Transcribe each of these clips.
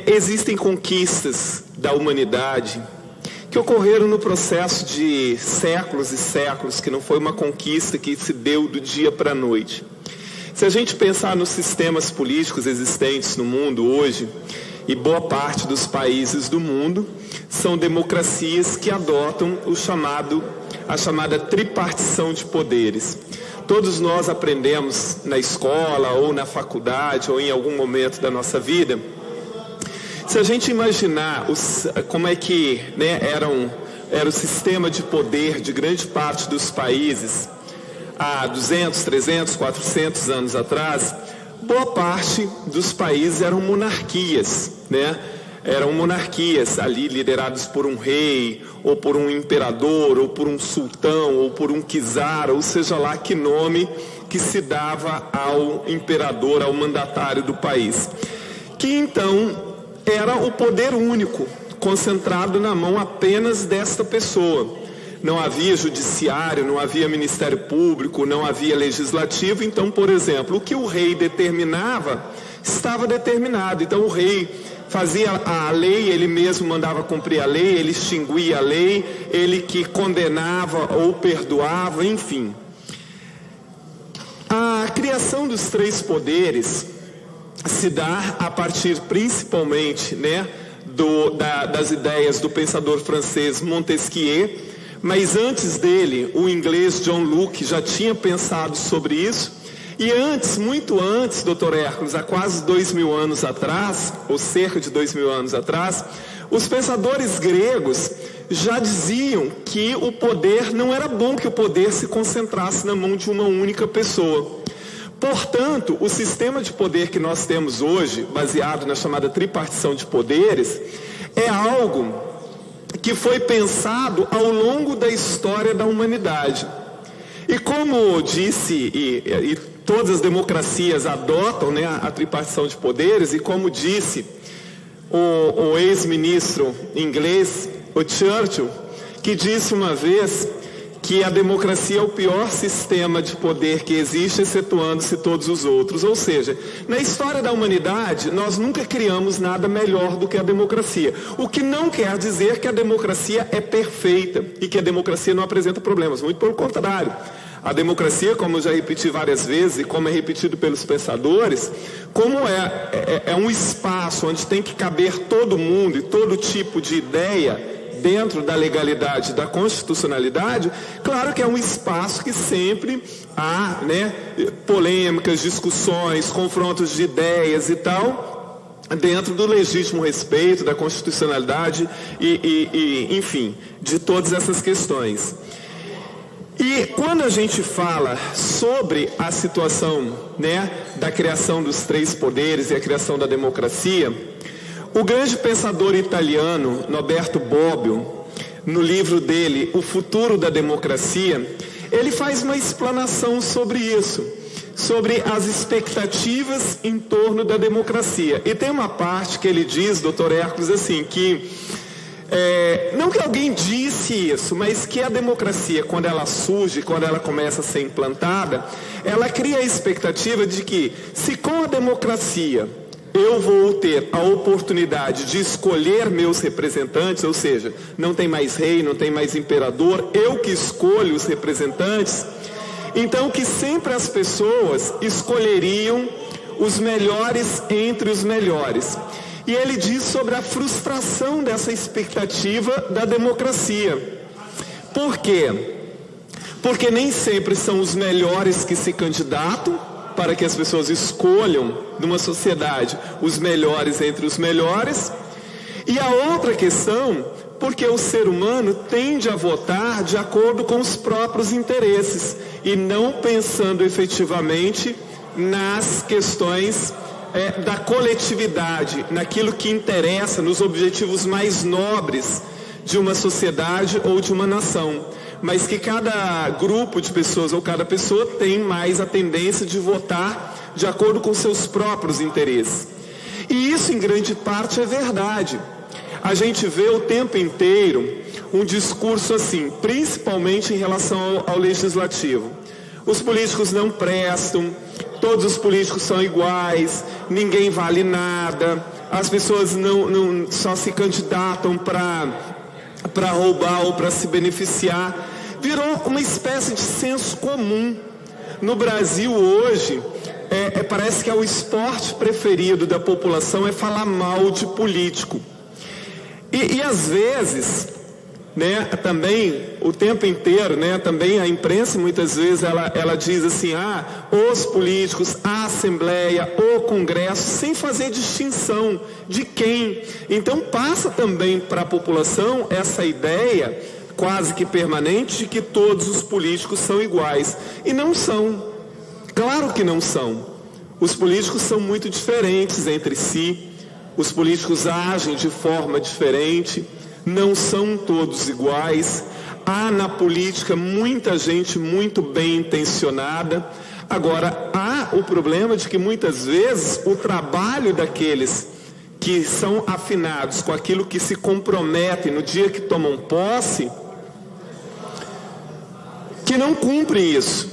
existem conquistas da humanidade que ocorreram no processo de séculos e séculos, que não foi uma conquista que se deu do dia para a noite. Se a gente pensar nos sistemas políticos existentes no mundo hoje, e boa parte dos países do mundo são democracias que adotam a chamada tripartição de poderes. Todos nós aprendemos na escola, ou na faculdade, ou em algum momento da nossa vida. Se a gente imaginar como é que era o sistema de poder de grande parte dos países há 200, 300, 400 anos atrás, boa parte dos países eram monarquias, Eram monarquias ali lideradas por um rei, ou por um imperador, ou por um sultão, ou por um czar, ou seja lá que nome que se dava ao imperador, ao mandatário do país. Que então era o poder único, concentrado na mão apenas desta pessoa. Não havia judiciário, não havia ministério público, não havia legislativo. Então, por exemplo, o que o rei determinava, estava determinado. Então o rei fazia a lei, ele mesmo mandava cumprir a lei, ele extinguia a lei, ele que condenava ou perdoava, enfim. A criação dos três poderes se dá a partir principalmente das ideias do pensador francês Montesquieu, mas antes dele, o inglês John Locke já tinha pensado sobre isso. E antes, muito antes, Dr. Hércules, há quase 2000 anos atrás, ou cerca de 2000 anos atrás, os pensadores gregos já diziam que o poder, não era bom que o poder se concentrasse na mão de uma única pessoa. Portanto, o sistema de poder que nós temos hoje, baseado na chamada tripartição de poderes, é algo que foi pensado ao longo da história da humanidade. E como disse, e todas as democracias adotam a tripartição de poderes, e como disse o ex-ministro inglês, o Churchill, que disse uma vez que a democracia é o pior sistema de poder que existe, excetuando-se todos os outros. Ou seja, na história da humanidade, nós nunca criamos nada melhor do que a democracia. O que não quer dizer que a democracia é perfeita e que a democracia não apresenta problemas. Muito pelo contrário. A democracia, como eu já repeti várias vezes e como é repetido pelos pensadores, como é um espaço onde tem que caber todo mundo e todo tipo de ideia dentro da legalidade, da constitucionalidade, claro que é um espaço que sempre há polêmicas, discussões, confrontos de ideias e tal, dentro do legítimo respeito, da constitucionalidade e enfim, de todas essas questões. E quando a gente fala sobre a situação da criação dos três poderes e a criação da democracia, o grande pensador italiano Norberto Bobbio, no livro dele O Futuro da Democracia, ele faz uma explanação sobre isso, sobre as expectativas em torno da democracia. E tem uma parte que ele diz, Dr. Hércules, assim, que não que alguém disse isso, mas que a democracia, quando ela surge, quando ela começa a ser implantada, ela cria a expectativa de que, se com a democracia eu vou ter a oportunidade de escolher meus representantes, ou seja, não tem mais rei, não tem mais imperador, eu que escolho os representantes, então que sempre as pessoas escolheriam os melhores entre os melhores. E ele diz sobre a frustração dessa expectativa da democracia. Por quê? Porque nem sempre são os melhores que se candidatam, para que as pessoas escolham, numa sociedade, os melhores entre os melhores. E a outra questão, porque o ser humano tende a votar de acordo com os próprios interesses, e não pensando efetivamente nas questões da coletividade, naquilo que interessa, nos objetivos mais nobres de uma sociedade ou de uma nação. Mas que cada grupo de pessoas ou cada pessoa tem mais a tendência de votar de acordo com seus próprios interesses. E isso, em grande parte, é verdade. A gente vê o tempo inteiro um discurso assim, principalmente em relação ao legislativo. Os políticos não prestam, todos os políticos são iguais, ninguém vale nada, as pessoas não só se candidatam para roubar ou para se beneficiar. Virou uma espécie de senso comum. No Brasil hoje, parece que o esporte preferido da população é falar mal de político. E às vezes, né, também, o tempo inteiro, né, também a imprensa muitas vezes ela diz assim, os políticos, a Assembleia, o Congresso, sem fazer distinção de quem. Então passa também para a população essa ideia quase que permanente de que todos os políticos são iguais. E não são. Claro que não são. Os políticos são muito diferentes entre si. Os políticos agem de forma diferente. Não são todos iguais. Há na política muita gente muito bem intencionada. Agora, há o problema de que muitas vezes o trabalho daqueles que são afinados com aquilo que se comprometem no dia que tomam posse, que não cumprem isso.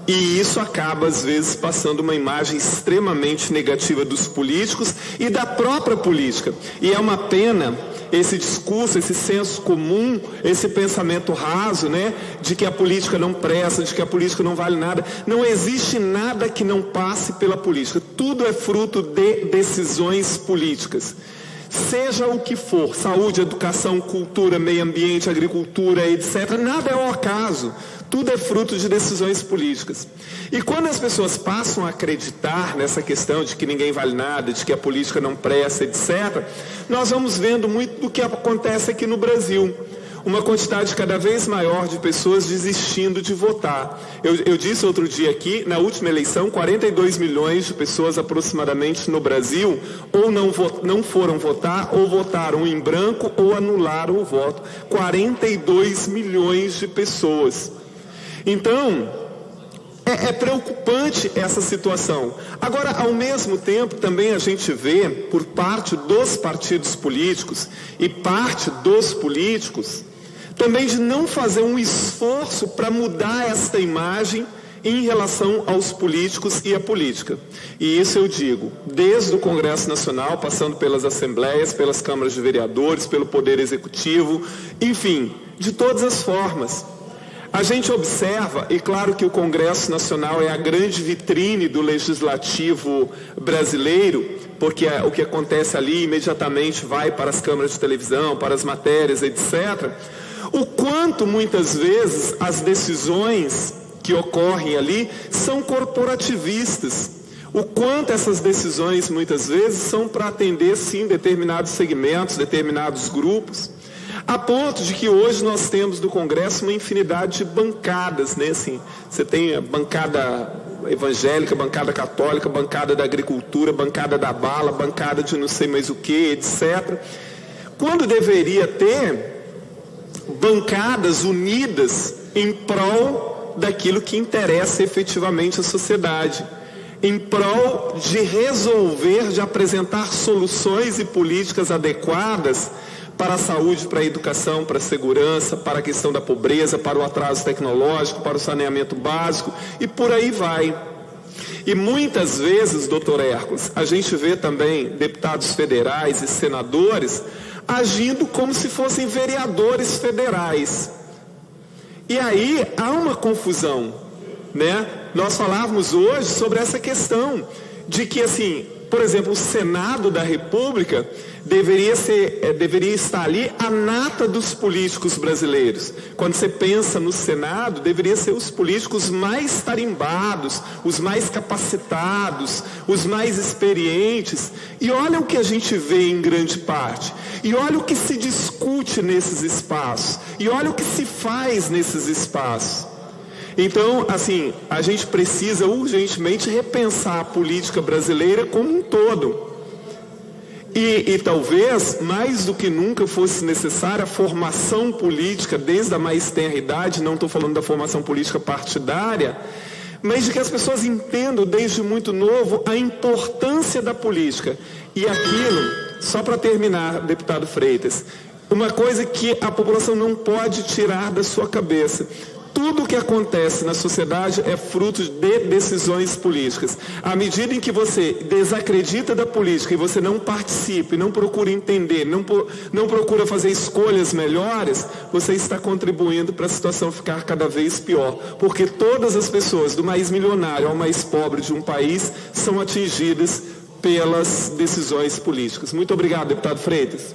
E isso acaba, às vezes, passando uma imagem extremamente negativa dos políticos e da própria política. E é uma pena esse discurso, esse senso comum, esse pensamento raso, né, de que a política não presta, de que a política não vale nada. Não existe nada que não passe pela política. Tudo é fruto de decisões políticas. Seja o que for, saúde, educação, cultura, meio ambiente, agricultura, etc., nada é ao acaso. Tudo é fruto de decisões políticas. E quando as pessoas passam a acreditar nessa questão de que ninguém vale nada, de que a política não presta, etc., nós vamos vendo muito do que acontece aqui no Brasil. Uma quantidade cada vez maior de pessoas desistindo de votar. Eu disse outro dia aqui, na última eleição, 42 milhões de pessoas aproximadamente no Brasil ou não foram votar, ou votaram em branco, ou anularam o voto. 42 milhões de pessoas. Então, é preocupante essa situação. Agora, ao mesmo tempo, também a gente vê, por parte dos partidos políticos e parte dos políticos, também de não fazer um esforço para mudar esta imagem em relação aos políticos e à política. E isso eu digo, desde o Congresso Nacional, passando pelas assembleias, pelas câmaras de vereadores, pelo Poder Executivo, enfim, de todas as formas. A gente observa, e claro que o Congresso Nacional é a grande vitrine do legislativo brasileiro, porque o que acontece ali imediatamente vai para as câmaras de televisão, para as matérias, etc. O quanto muitas vezes as decisões que ocorrem ali são corporativistas. O quanto essas decisões muitas vezes são para atender sim determinados segmentos, determinados grupos. A ponto de que hoje nós temos no Congresso uma infinidade de bancadas, né? Assim, você tem a bancada evangélica, bancada católica, bancada da agricultura, bancada da bala, bancada de não sei mais o que, etc. Quando deveria ter bancadas unidas em prol daquilo que interessa efetivamente à sociedade, em prol de resolver, de apresentar soluções e políticas adequadas para a saúde, para a educação, para a segurança, para a questão da pobreza, para o atraso tecnológico, para o saneamento básico e por aí vai. E muitas vezes, doutor Hércules, a gente vê também deputados federais e senadores agindo como se fossem vereadores federais. E aí há uma confusão, né? Nós falávamos hoje sobre essa questão de que, assim, por exemplo, o Senado da República deveria estar ali a nata dos políticos brasileiros. Quando você pensa no Senado, deveria ser os políticos mais tarimbados, os mais capacitados, os mais experientes. E olha o que a gente vê em grande parte. E olha o que se discute nesses espaços. E olha o que se faz nesses espaços. Então, assim, a gente precisa urgentemente repensar a política brasileira como um todo. E talvez, mais do que nunca, fosse necessária a formação política desde a mais tenra idade, não estou falando da formação política partidária, mas de que as pessoas entendam desde muito novo a importância da política. E aquilo, só para terminar, deputado Freitas, uma coisa que a população não pode tirar da sua cabeça: Tudo o que acontece na sociedade é fruto de decisões políticas. À medida em que você desacredita da política e você não participa, e não procura entender, não procura fazer escolhas melhores, você está contribuindo para a situação ficar cada vez pior. Porque todas as pessoas, do mais milionário ao mais pobre de um país, são atingidas pelas decisões políticas. Muito obrigado, deputado Freitas.